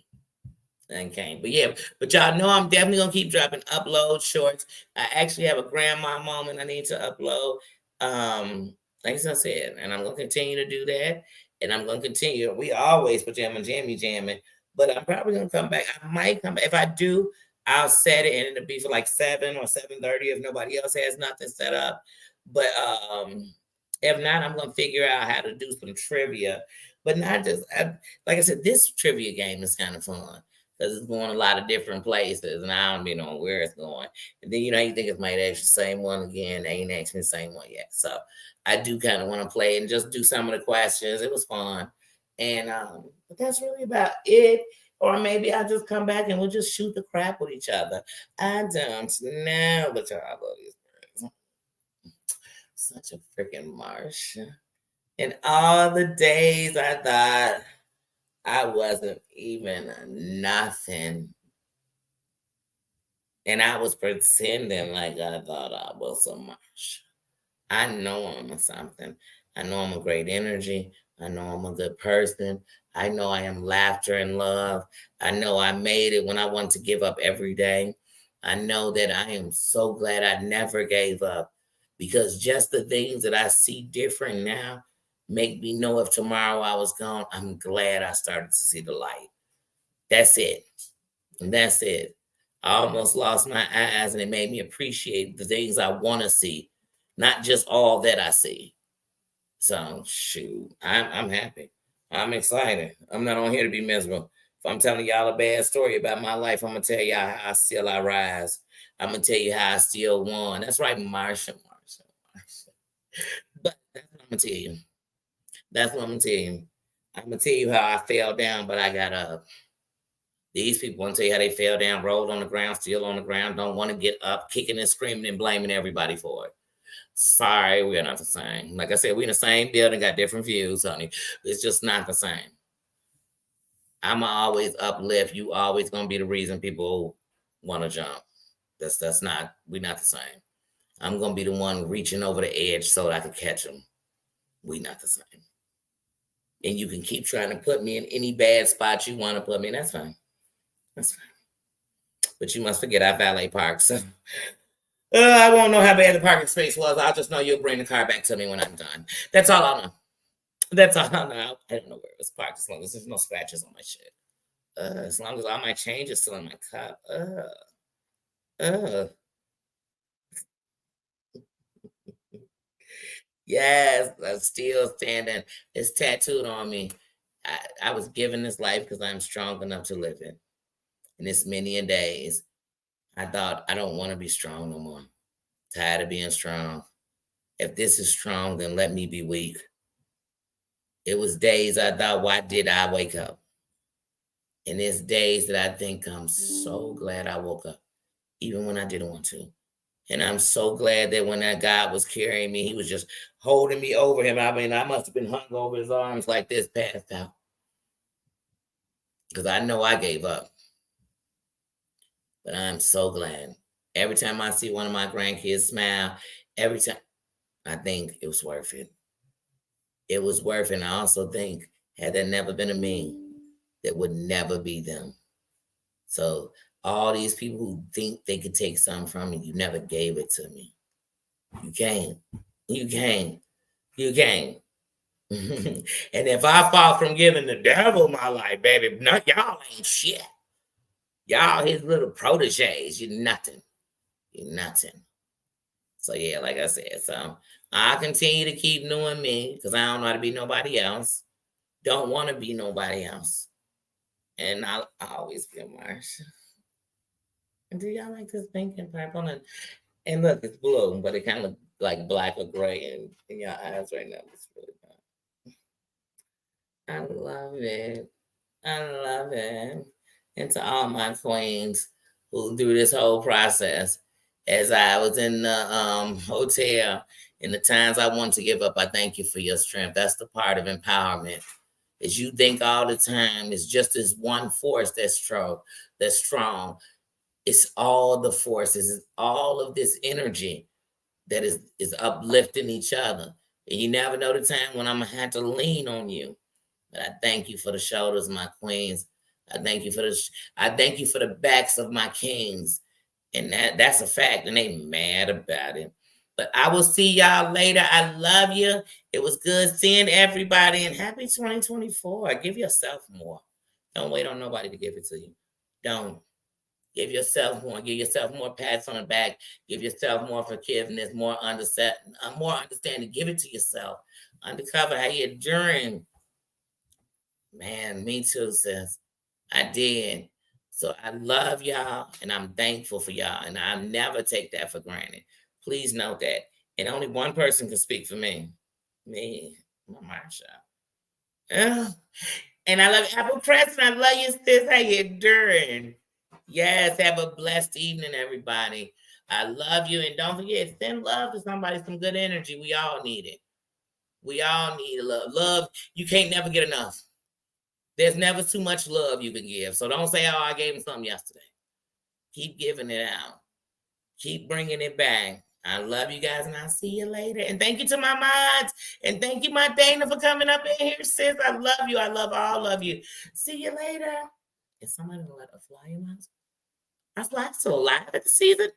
But yeah, but y'all know I'm definitely gonna keep dropping upload shorts. I actually have a grandma moment I need to upload. Like I said, and I'm gonna continue to do that. And I'm gonna continue. We always pajama jammy jamming, but I'm probably gonna come back. I might come back. If I do, I'll set it and it'll be for like 7 or 7:30 if nobody else has nothing set up. But if not, I'm gonna figure out how to do some trivia. But not just like I said, this trivia game is kind of fun because it's going a lot of different places, and I don't even know where it's going. And then you think it might ask the same one again. They ain't asked me the same one yet, so I do kind of want to play and just do some of the questions. It was fun, and but that's really about it. Or maybe I'll just come back and we'll just shoot the crap with each other. I don't know, but y'all love these birds. Such a freaking marsh. And all the days I thought I wasn't even nothing. And I was pretending like I thought I was so much. I know I'm something. I know I'm a great energy. I know I'm a good person. I know I am laughter and love. I know I made it when I wanted to give up every day. I know that I am so glad I never gave up because just the things that I see different now make me know if tomorrow I was gone, I'm glad I started to see the light. That's it. And that's it. I almost lost my eyes and it made me appreciate the things I want to see, not just all that I see. So shoot, I'm happy. I'm excited. I'm not on here to be miserable. If I'm telling y'all a bad story about my life, I'm gonna tell y'all how I rise. I'm gonna tell you how I still won. That's right, Marsha. But that's what I'm gonna tell you. That's what I'm gonna tell you. I'm gonna tell you how I fell down, but I got up. These people want to tell you how they fell down, rolled on the ground, still on the ground, don't want to get up, kicking and screaming and blaming everybody for it. Sorry, we're not the same. Like I said, we're in the same building, got different views, honey. It's just not the same. I'm always uplift. You always gonna be the reason people want to jump. That's not, we not the same. I'm gonna be the one reaching over the edge so that I can catch them. We not the same. And you can keep trying to put me in any bad spot you want to put me in. That's fine. That's fine. But you must forget I valet park. So I won't know how bad the parking space was. I'll just know you'll bring the car back to me when I'm done. That's all I know. That's all I know. I don't know where it was parked as long as there's no scratches on my shit. As long as all my change is still in my cup. Yes, I'm still standing. It's tattooed on me. I was given this life because I'm strong enough to live it. And it's many a days. I thought I don't want to be strong no more. Tired of being strong. If this is strong, then let me be weak. It was days I thought, why did I wake up? And it's days that I think I'm so glad I woke up, even when I didn't want to. And I'm so glad that when that God was carrying me, he was just holding me over him. I mean, I must have been hung over his arms like this, passed out. Because I know I gave up. But I'm so glad. Every time I see one of my grandkids smile, every time, I think it was worth it. It was worth it. And I also think, had there never been a me, that would never be them. So all these people who think they could take something from me, you never gave it to me. You can't. You can't. You can't. And if I fall from giving the devil my life, baby, not y'all ain't shit. Y'all his little proteges. You're nothing. You're nothing. So yeah, like I said, so I continue to keep doing me because I don't know how to be nobody else. Don't want to be nobody else. And I always feel Marsha. Do y'all like this pink and purple? And look, it's blue, but it kind of like black or gray in your eyes right now. It's really bad. I love it. I love it. And to all my queens who through this whole process, as I was in the hotel, in the times I wanted to give up, I thank you for your strength. That's the part of empowerment. Is you think all the time it's just this one force that's strong, that's strong. It's all the forces, it's all of this energy that is uplifting each other. And you never know the time when I'm gonna have to lean on you. But I thank you for the shoulders, my queens. I thank you for I thank you for the backs of my kings. And that's a fact. And they mad about it. But I will see y'all later. I love you. It was good seeing everybody. And happy 2024. Give yourself more. Don't wait on nobody to give it to you. Don't. Give yourself more. Give yourself more pats on the back. Give yourself more forgiveness, more understanding. Give it to yourself. Undercover how you're enduring. Man, me too, sis. I did. So I love y'all and I'm thankful for y'all. And I never take that for granted. Please note that. And only one person can speak for me. Me, my Marsha. Yeah. And I love Apple Press and I love you, sis. How you doing? Yes, have a blessed evening, everybody. I love you. And don't forget, send love to somebody, some good energy. We all need it. We all need love. Love, you can't never get enough. There's never too much love you can give. So don't say, oh, I gave him something yesterday. Keep giving it out. Keep bringing it back. I love you guys and I'll see you later. And thank you to my mods. And thank you, my Dana, for coming up in here, sis. I love you. I love all of you. See you later. Is somebody gonna let a fly in my house? I fly so alive at the season.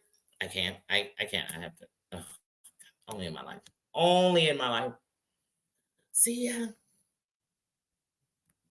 I can't. I can't. I have to. Ugh. Only in my life. Only in my life. See ya.